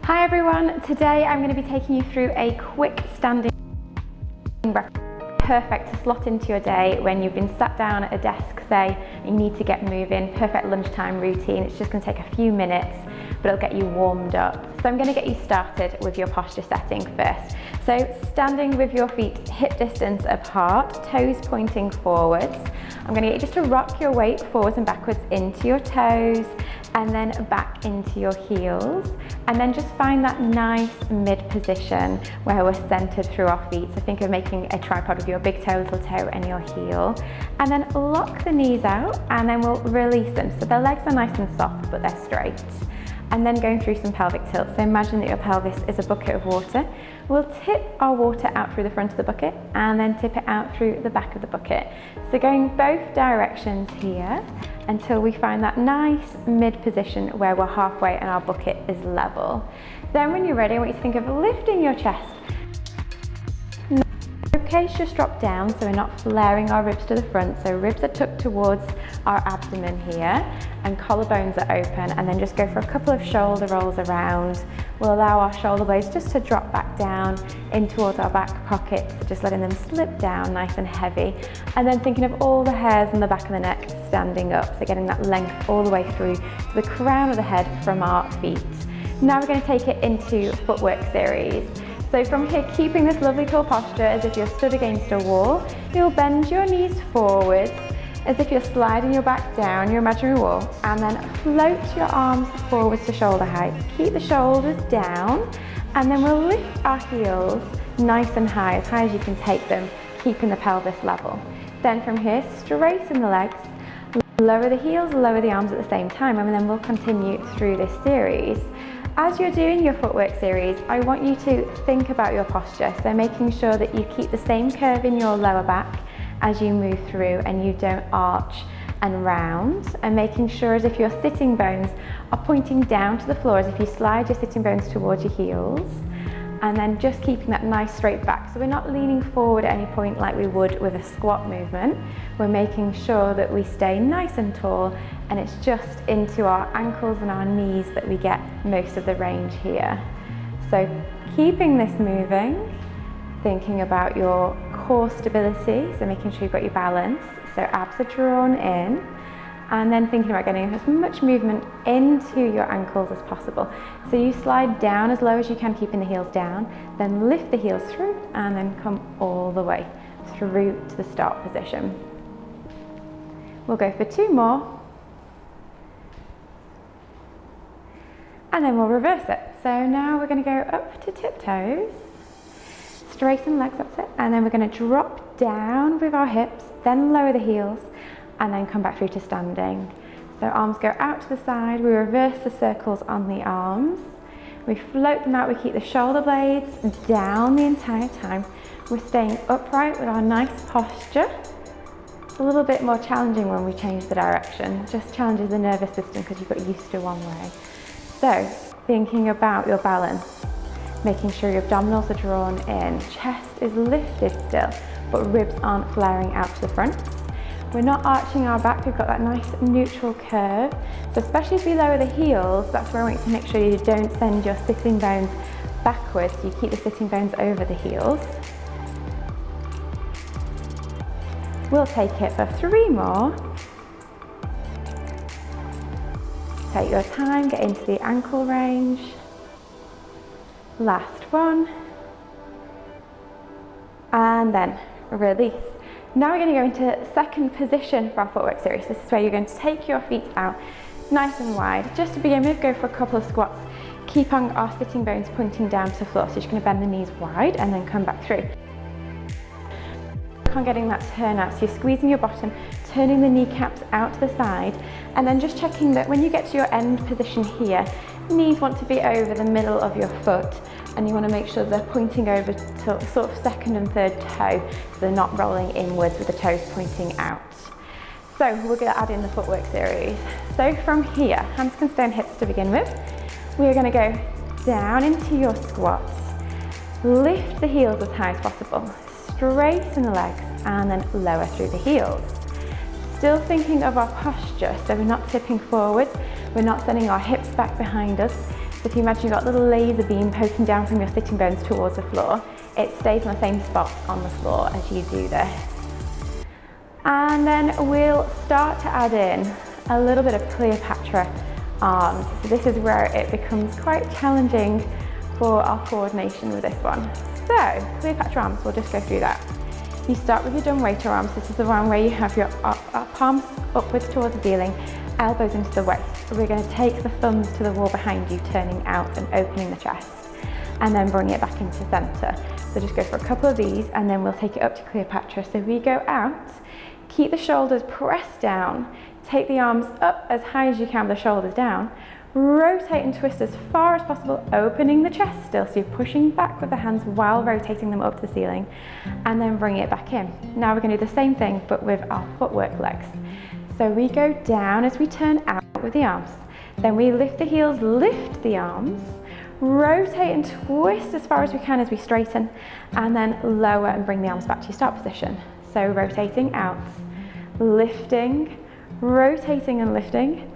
Hi everyone, today I'm going to be taking you through a quick standing breakfast. Perfect to slot into your day when you've been sat down at a desk, say, and you need to get moving. Perfect lunchtime routine. It's just going to take a few minutes, but it'll get you warmed up. So I'm going to get you started with your posture setting first. So standing with your feet hip distance apart, toes pointing forwards. I'm going to get you just to rock your weight forwards and backwards into your toes and then back into your heels, and then just find that nice mid position where we're centered through our feet. So think of making a tripod with your big toe, little toe and your heel, and then lock the knees out and then we'll release them. So the legs are nice and soft but they're straight. And then going through some pelvic tilt. So imagine that your pelvis is a bucket of water. We'll tip our water out through the front of the bucket and then tip it out through the back of the bucket. So going both directions here until we find that nice mid position where we're halfway and our bucket is level. Then when you're ready, I want you to think of lifting your chest. Ribcage just drop down so we're not flaring our ribs to the front. So ribs are tucked towards our abdomen here and collarbones are open, and then just go for a couple of shoulder rolls around. We'll allow our shoulder blades just to drop back down in towards our back pockets, just letting them slip down nice and heavy. And then thinking of all the hairs on the back of the neck standing up, so getting that length all the way through to the crown of the head from our feet. Now we're going to take it into footwork series. So from here, keeping this lovely tall posture as if you're stood against a wall, you'll bend your knees forwards as if you're sliding your back down your imaginary wall, and then float your arms forwards to shoulder height. Keep the shoulders down, and then we'll lift our heels nice and high as you can take them, keeping the pelvis level. Then from here, straighten the legs, lower the heels, lower the arms at the same time, and then we'll continue through this series. As you're doing your footwork series, I want you to think about your posture, so making sure that you keep the same curve in your lower back as you move through and you don't arch and round, and making sure as if your sitting bones are pointing down to the floor, as if you slide your sitting bones towards your heels, and then just keeping that nice straight back. So we're not leaning forward at any point like we would with a squat movement. We're making sure that we stay nice and tall, and it's just into our ankles and our knees that we get most of the range here. So keeping this moving, thinking about your core stability, so making sure you've got your balance, so abs are drawn in, and then thinking about getting as much movement into your ankles as possible. So you slide down as low as you can, keeping the heels down, then lift the heels through, and then come all the way through to the start position. We'll go for 2 more, and then we'll reverse it. So now we're going to go up to tiptoes, straighten legs, that's it, and then we're going to drop down with our hips, then lower the heels, and then come back through to standing. So arms go out to the side, we reverse the circles on the arms, we float them out, we keep the shoulder blades down the entire time. We're staying upright with our nice posture. It's a little bit more challenging when we change the direction, just challenges the nervous system because you've got used to one way. So thinking about your balance, making sure your abdominals are drawn in, chest is lifted still, but ribs aren't flaring out to the front. We're not arching our back, we've got that nice neutral curve. So especially as we lower the heels, that's where I want you to make sure you don't send your sitting bones backwards, so you keep the sitting bones over the heels. We'll take it for 3 more. Take your time, get into the ankle range. Last one, and then release. Now we're going to go into second position for our footwork series. This is where you're going to take your feet out nice and wide. Just to begin with, go for a couple of squats. Keep on our sitting bones pointing down to the floor. So you're just going to bend the knees wide and then come back through. Work on getting that turn out. So you're squeezing your bottom, turning the kneecaps out to the side, and then just checking that when you get to your end position here, knees want to be over the middle of your foot, and you want to make sure they're pointing over to sort of second and third toe, so they're not rolling inwards with the toes pointing out. So we're going to add in the footwork series. So from here, hands can stay on hips to begin with. We're going to go down into your squats, lift the heels as high as possible, straighten the legs, and then lower through the heels. Still thinking of our posture, so we're not tipping forward, we're not sending our hips back behind us, So if you imagine you've got a little laser beam poking down from your sitting bones towards the floor, it stays in the same spot on the floor as you do this. And then we'll start to add in a little bit of Cleopatra arms. So this is where it becomes quite challenging for our coordination with this one. So Cleopatra arms, we'll just go through that. You start with your dumbwaiter arms. This is the one where you have your palms upwards towards the ceiling, elbows into the waist. We're going to take the thumbs to the wall behind you, turning out and opening the chest, and then bring it back into center. So just go for a couple of these, and then we'll take it up to Cleopatra. So we go out, keep the shoulders pressed down, take the arms up as high as you can with the shoulders down, rotate and twist as far as possible, opening the chest still, so you're pushing back with the hands while rotating them up to the ceiling, and then bring it back in. Now we're going to do the same thing, but with our footwork legs. So we go down as we turn out with the arms. Then we lift the heels, lift the arms, rotate and twist as far as we can as we straighten, and then lower and bring the arms back to your start position. So rotating out, lifting, rotating and lifting,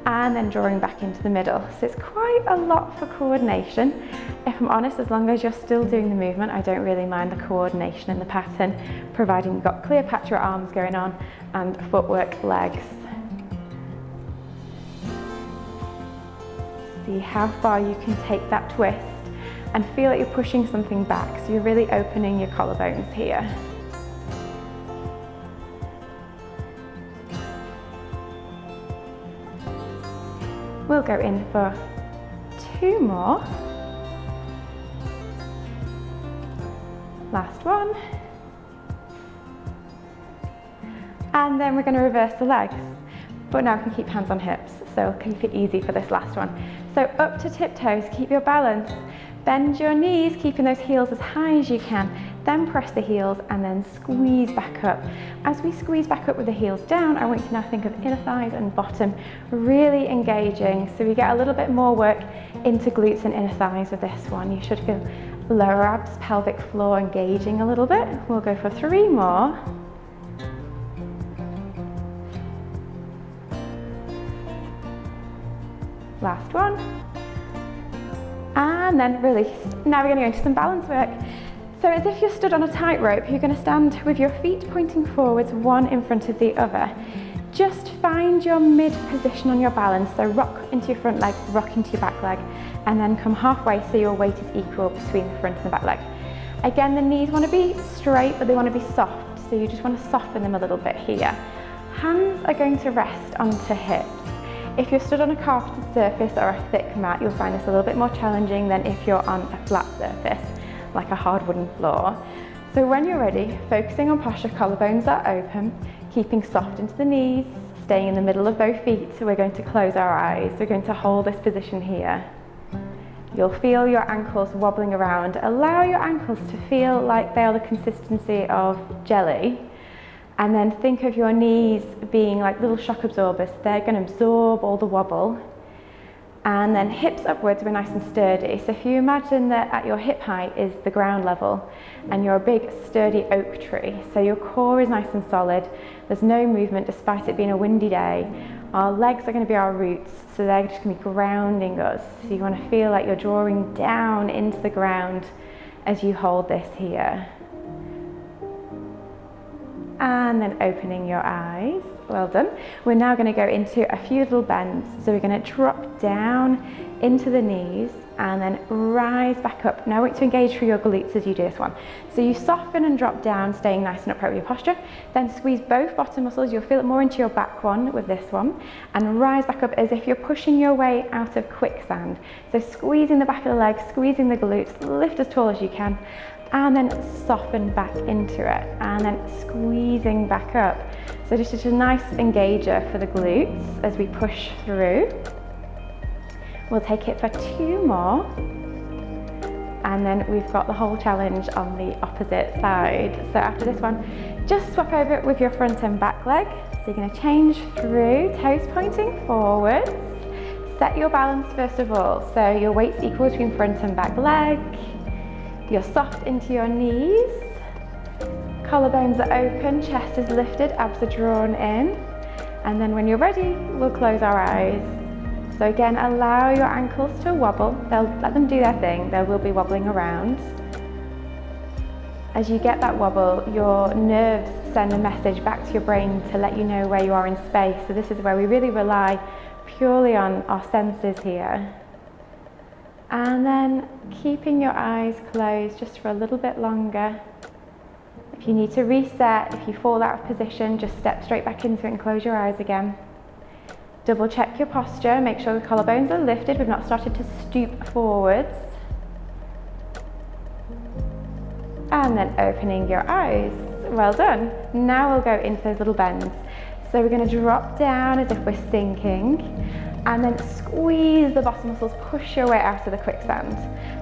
and then drawing back into the middle. So it's quite a lot for coordination. If I'm honest, as long as you're still doing the movement, I don't really mind the coordination and the pattern, providing you've got Cleopatra arms going on and footwork legs. See how far you can take that twist and feel like you're pushing something back. So you're really opening your collarbones here. We'll go in for 2 more. Last one. And then we're going to reverse the legs. But now we can keep hands on hips, so keep it easy for this last one. So up to tiptoes, keep your balance. Bend your knees, keeping those heels as high as you can. Then press the heels and then squeeze back up. As we squeeze back up with the heels down, I want you to now think of inner thighs and bottom really engaging. So we get a little bit more work into glutes and inner thighs with this one. You should feel lower abs, pelvic floor engaging a little bit. We'll go for 3 more. Last one. And then release. Now we're going to go into some balance work. So as if you're stood on a tightrope, you're going to stand with your feet pointing forwards, one in front of the other. Just find your mid position on your balance. So rock into your front leg, rock into your back leg, and then come halfway so your weight is equal between the front and the back leg. Again, the knees want to be straight, but they want to be soft. So you just want to soften them a little bit here. Hands are going to rest onto hips. If you're stood on a carpeted surface or a thick mat, you'll find this a little bit more challenging than if you're on a flat surface, like a hard wooden floor. So when you're ready, focusing on posture, collarbones are open, keeping soft into the knees, staying in the middle of both feet. So we're going to close our eyes. We're going to hold this position here. You'll feel your ankles wobbling around. Allow your ankles to feel like they are the consistency of jelly. And then think of your knees being like little shock absorbers. They're going to absorb all the wobble. And then hips upwards, we're nice and sturdy. So if you imagine that at your hip height is the ground level and you're a big sturdy oak tree, so your core is nice and solid, there's no movement despite it being a windy day. Our legs are going to be our roots, so they're just going to be grounding us. So you want to feel like you're drawing down into the ground as you hold this here. And then opening your eyes. Well done. We're now going to go into a few little bends. So we're going to drop down into the knees and then rise back up. Now I want you to engage through your glutes as you do this one. So you soften and drop down, staying nice and upright with your posture. Then squeeze both bottom muscles. You'll feel it more into your back one with this one. And rise back up as if you're pushing your way out of quicksand. So squeezing the back of the legs, squeezing the glutes, lift as tall as you can. And then soften back into it, and then squeezing back up. So just a nice engager for the glutes as we push through. We'll take it for 2 more, and then we've got the whole challenge on the opposite side. So after this one, just swap over it with your front and back leg. So you're going to change through, toes pointing forwards. Set your balance first of all, so your weight's equal between front and back leg. You're soft into your knees, collarbones are open, chest is lifted, abs are drawn in, and then when you're ready, we'll close our eyes. So again, allow your ankles to wobble. Let them do their thing. They will be wobbling around. As you get that wobble, your nerves send a message back to your brain to let you know where you are in space. So this is where we really rely purely on our senses here. And then keeping your eyes closed just for a little bit longer. If you need to reset, if you fall out of position, just step straight back into it and close your eyes again. Double check your posture, make sure the collarbones are lifted. We've not started to stoop forwards. And then opening your eyes. Well done. Now we'll go into those little bends. So we're going to drop down as if we're sinking, and then squeeze the bottom muscles, push your way out of the quicksand,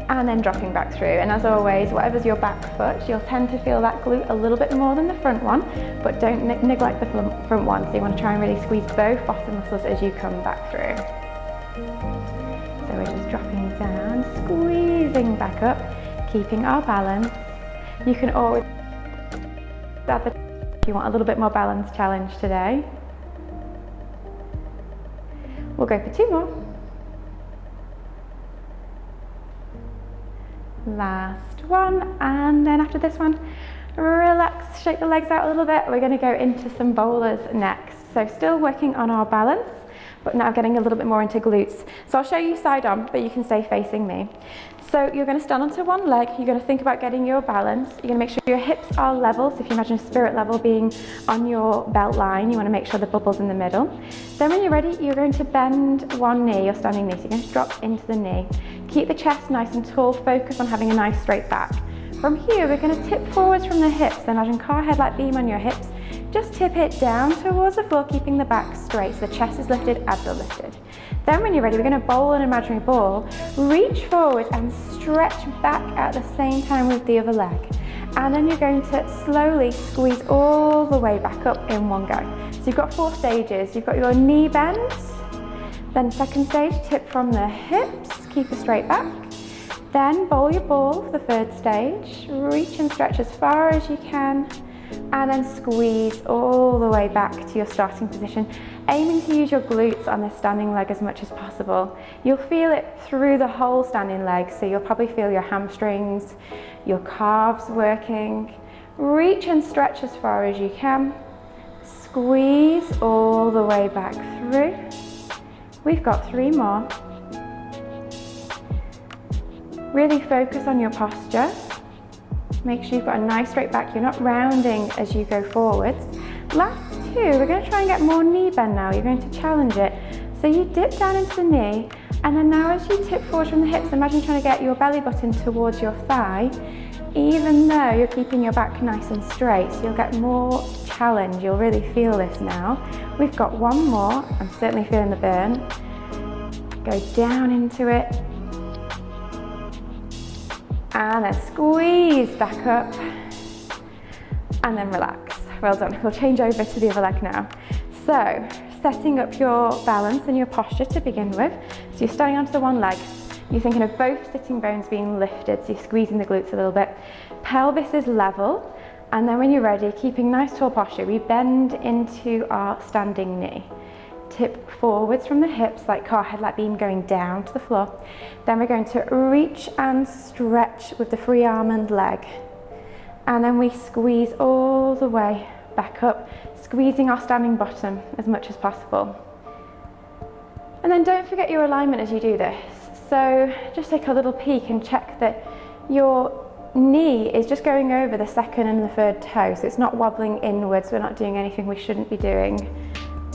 and then dropping back through. And as always, whatever's your back foot, you'll tend to feel that glute a little bit more than the front one, but don't neglect the front one. So you want to try and really squeeze both bottom muscles as you come back through. So we're just dropping down, squeezing back up, keeping our balance. You can always add the if you want a little bit more balance challenge today. We'll go for 2 more. Last one, and then after this one, relax, shake the legs out a little bit. We're going to go into some bowlers next. So still working on our balance, but now getting a little bit more into glutes. So I'll show you side on, but you can stay facing me. So you're going to stand onto one leg, you're going to think about getting your balance, you're going to make sure your hips are level, so if you imagine spirit level being on your belt line, you want to make sure the bubble's in the middle. Then when you're ready, you're going to bend one knee, your standing knee, so you're going to drop into the knee. Keep the chest nice and tall, focus on having a nice straight back. From here, we're going to tip forwards from the hips, so imagine car headlight beam on your hips. Just tip it down towards the floor, keeping the back straight, so the chest is lifted, abs are lifted. Then when you're ready, we're going to bowl an imaginary ball. Reach forward and stretch back at the same time with the other leg. And then you're going to slowly squeeze all the way back up in one go. So you've got 4 stages. You've got your knee bend, then second stage, tip from the hips, keep a straight back. Then bowl your ball for the 3rd stage. Reach and stretch as far as you can. And then squeeze all the way back to your starting position, aiming to use your glutes on this standing leg as much as possible. You'll feel it through the whole standing leg, so you'll probably feel your hamstrings, your calves working. Reach and stretch as far as you can. Squeeze all the way back through. We've got 3 more. Really focus on your posture. Make sure you've got a nice straight back, you're not rounding as you go forwards. Last 2, we're going to try and get more knee bend now. You're going to challenge it. So you dip down into the knee, and then now as you tip forward from the hips, imagine trying to get your belly button towards your thigh, even though you're keeping your back nice and straight. So you'll get more challenge, you'll really feel this now. We've got 1 more, I'm certainly feeling the burn. Go down into it. And then squeeze back up, and then relax. Well done. We'll change over to the other leg now. So, setting up your balance and your posture to begin with. So you're starting onto the one leg. You're thinking of both sitting bones being lifted, so you're squeezing the glutes a little bit. Pelvis is level, and then when you're ready, keeping nice tall posture, we bend into our standing knee. Tip forwards from the hips like car headlight beam going down to the floor. Then we're going to reach and stretch with the free arm and leg. And then we squeeze all the way back up, squeezing our standing bottom as much as possible. And then don't forget your alignment as you do this. So just take a little peek and check that your knee is just going over the 2nd and the 3rd toe. So it's not wobbling inwards. We're not doing anything we shouldn't be doing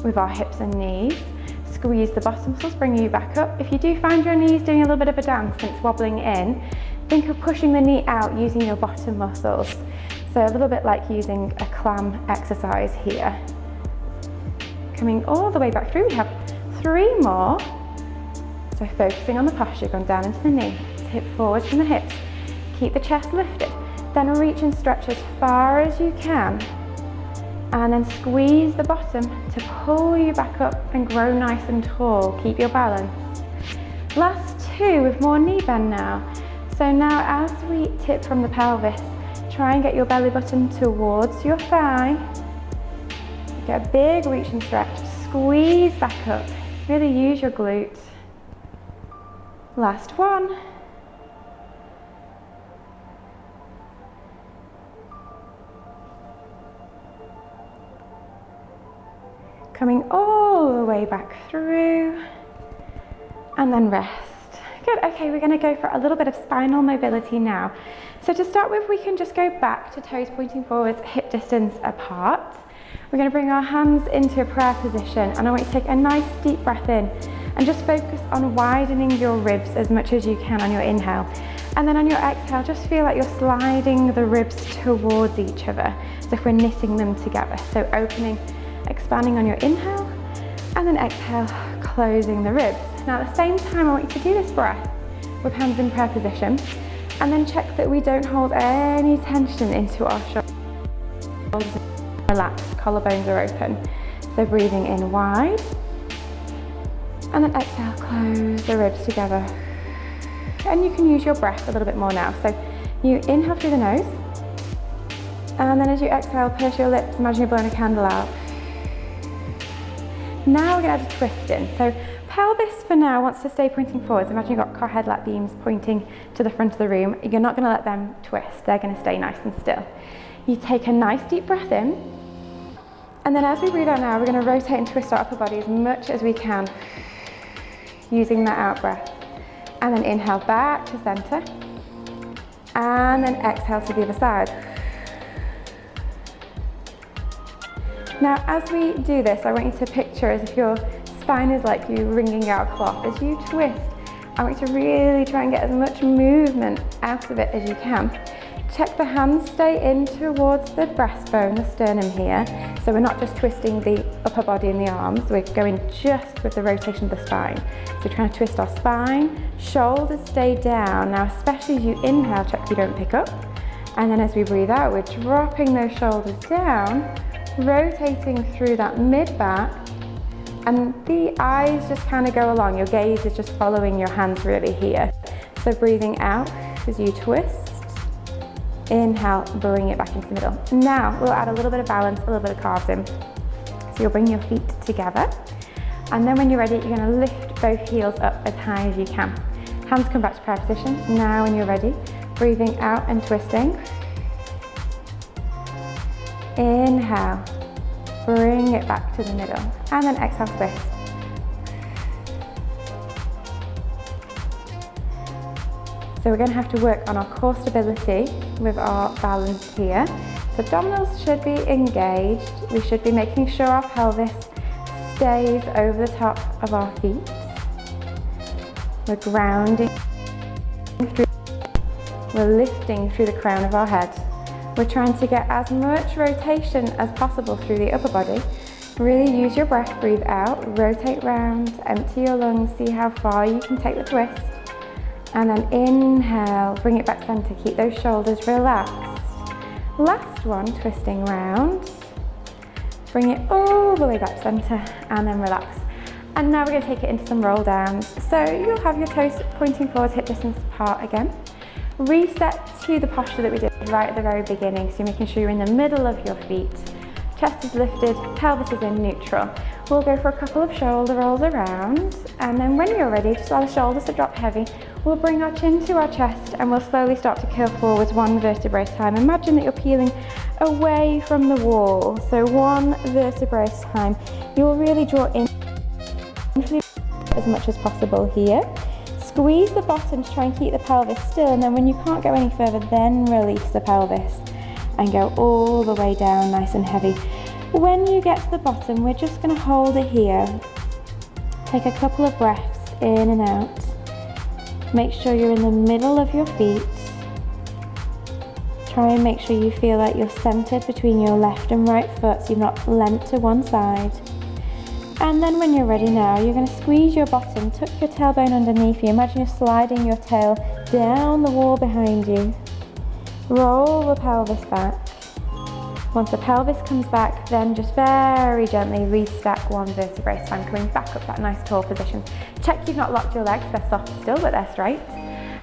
with our hips and knees. Squeeze the bottom muscles, bring you back up. If you do find your knees doing a little bit of a dance and it's wobbling in, think of pushing the knee out using your bottom muscles. So a little bit like using a clam exercise here. Coming all the way back through, we have 3 more. So focusing on the posture, going down into the knee, tip forwards from the hips, keep the chest lifted, then reach and stretch as far as you can. And then squeeze the bottom to pull you back up and grow nice and tall. Keep your balance. Last 2 with more knee bend now. So now as we tip from the pelvis, try and get your belly button towards your thigh. Get a big reach and stretch. Squeeze back up. Really use your glute. Last one. Coming all the way back through, and then rest. Good, okay, we're gonna go for a little bit of spinal mobility now. So to start with, we can just go back to toes pointing forwards, hip distance apart. We're gonna bring our hands into a prayer position, and I want you to take a nice deep breath in and just focus on widening your ribs as much as you can on your inhale. And then on your exhale, just feel like you're sliding the ribs towards each other, as if we're knitting them together. So opening, expanding on your inhale, and then exhale, closing the ribs. Now at the same time, I want you to do this breath with hands in prayer position, and then check that we don't hold any tension into our shoulders. Relaxed, collarbones are open. So breathing in wide, and then exhale, close the ribs together. And you can use your breath a little bit more now. So you inhale through the nose, and then as you exhale, purse your lips, imagine you're blowing a candle out. Now we're going to add a twist in. So pelvis for now wants to stay pointing forwards. Imagine you've got car headlight beams pointing to the front of the room. You're not going to let them twist. They're going to stay nice and still. You take a nice deep breath in, and then as we breathe out now, we're going to rotate and twist our upper body as much as we can using that out breath. And then inhale back to center, and then exhale to the other side. Now as we do this, I want you to picture as if your spine is like you wringing out a cloth. As you twist, I want you to really try and get as much movement out of it as you can. Check the hands stay in towards the breastbone, the sternum here. So we're not just twisting the upper body and the arms, we're going just with the rotation of the spine. So trying to twist our spine, shoulders stay down. Now especially as you inhale, check you don't pick up. And then as we breathe out, we're dropping those shoulders down, rotating through that mid-back, and the eyes just kind of go along. Your gaze is just following your hands really here. So breathing out as you twist, inhale, bring it back into the middle. Now we'll add a little bit of balance, a little bit of calves in. So you'll bring your feet together, and then when you're ready, you're going to lift both heels up as high as you can. Hands come back to prayer position. Now when you're ready, breathing out and twisting. Inhale, bring it back to the middle, and then exhale, twist. So we're going to have to work on our core stability with our balance here. So abdominals should be engaged. We should be making sure our pelvis stays over the top of our feet. We're grounding through, we're lifting through the crown of our head. We're trying to get as much rotation as possible through the upper body. Really use your breath, breathe out, rotate round, empty your lungs, see how far you can take the twist. And then inhale, bring it back center, keep those shoulders relaxed. Last one, twisting round. Bring it all the way back center, and then relax. And now we're going to take it into some roll downs. So you'll have your toes pointing forward, hip distance apart again. Reset to the posture that we did right at the very beginning. So you're making sure you're in the middle of your feet. Chest is lifted, pelvis is in neutral. We'll go for a couple of shoulder rolls around, and then when you're ready, just allow the shoulders to drop heavy. We'll bring our chin to our chest, and we'll slowly start to curl forwards one vertebrae at a time. Imagine that you're peeling away from the wall, so one vertebrae at a time. You'll really draw in as much as possible here. Squeeze the bottom to try and keep the pelvis still, and then when you can't go any further, then release the pelvis and go all the way down nice and heavy. When you get to the bottom, we're just going to hold it here. Take a couple of breaths in and out. Make sure you're in the middle of your feet. Try and make sure you feel like you're centered between your left and right foot, so you're not leant to one side. And then when you're ready now, you're going to squeeze your bottom, tuck your tailbone underneath you. Imagine you're sliding your tail down the wall behind you. Roll the pelvis back. Once the pelvis comes back, then just very gently restack one vertebrae at a time, coming back up that nice tall position. Check you've not locked your legs, they're soft still, but they're straight.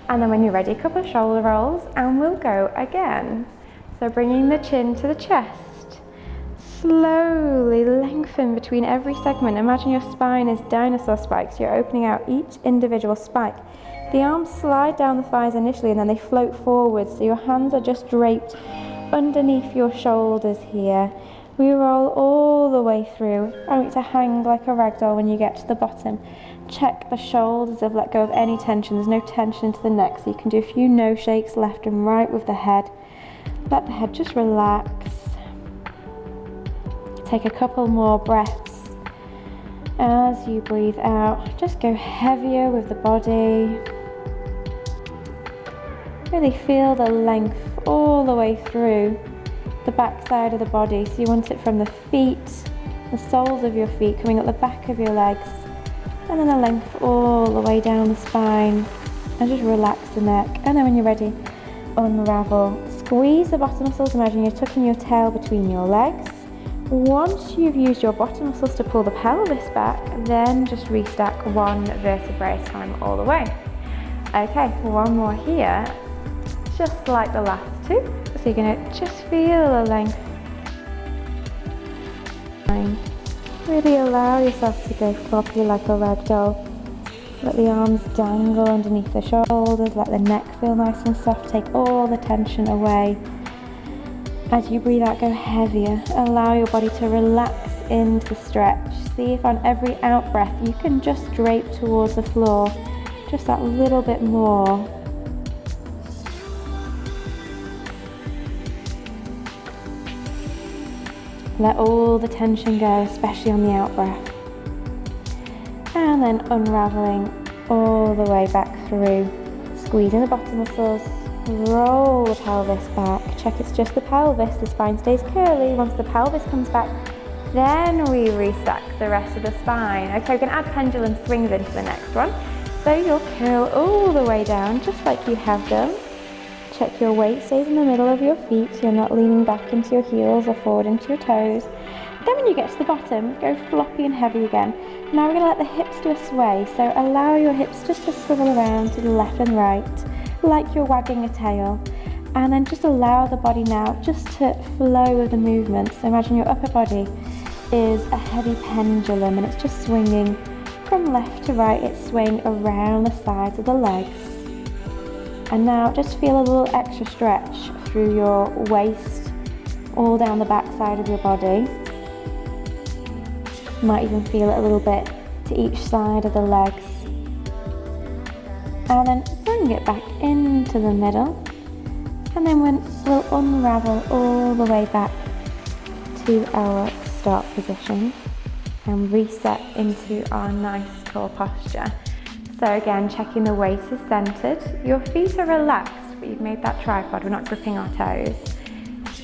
And then when you're ready, a couple of shoulder rolls, and we'll go again. So bringing the chin to the chest. Slowly lengthen between every segment. Imagine your spine is dinosaur spikes. You're opening out each individual spike The arms slide down the thighs initially and then they float forward, so your hands are just draped underneath your shoulders here. We roll all the way through. I want you to hang like a ragdoll when you get to the bottom. Check the shoulders have let go of any tension. There's no tension to the neck, so you can do a few no shakes left and right with the head. Let the head just relax. Take a couple more breaths. As you breathe out, just go heavier with the body. Really feel the length all the way through the back side of the body. So you want it from the feet, the soles of your feet, coming up the back of your legs, and then the length all the way down the spine. And just relax the neck. And then when you're ready, unravel. Squeeze the bottom muscles. Imagine you're tucking your tail between your legs. Once you've used your bottom muscles to pull the pelvis back, then just restack one vertebrae at a time all the way. Okay, one more here, just like the last two. So you're going to just feel the length. Really allow yourself to go floppy like a rag doll. Let the arms dangle underneath the shoulders, let the neck feel nice and soft, take all the tension away. As you breathe out, go heavier. Allow your body to relax into the stretch. See if on every out breath you can just drape towards the floor, just that little bit more. Let all the tension go, especially on the out breath. And then unraveling all the way back through. Squeezing the bottom muscles, roll the pelvis back. Check it's just the pelvis, the spine stays curly. Once the pelvis comes back, then we restack the rest of the spine. Okay, we're going to add pendulum swings into the next one. So you'll curl all the way down, just like you have done. Check your weight stays in the middle of your feet, so you're not leaning back into your heels or forward into your toes. Then when you get to the bottom, go floppy and heavy again. Now we're going to let the hips do a sway, so allow your hips just to swivel around to the left and right, like you're wagging a tail. And then just allow the body now just to flow with the movement. So imagine your upper body is a heavy pendulum and it's just swinging from left to right. It's swaying around the sides of the legs. And now just feel a little extra stretch through your waist, all down the back side of your body. You might even feel it a little bit to each side of the legs. And then bring it back into the middle. And then we'll unravel all the way back to our start position and reset into our nice tall posture. So again, checking the waist is centered. Your feet are relaxed, but you've made that tripod. We're not gripping our toes.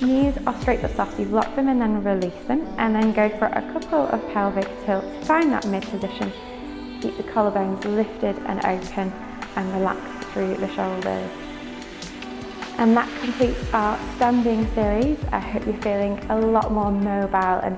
Knees are straight but soft. You've locked them and then release them. And then go for a couple of pelvic tilts. Find that mid position. Keep the collarbones lifted and open and relax through the shoulders. And that completes our standing series. I hope you're feeling a lot more mobile and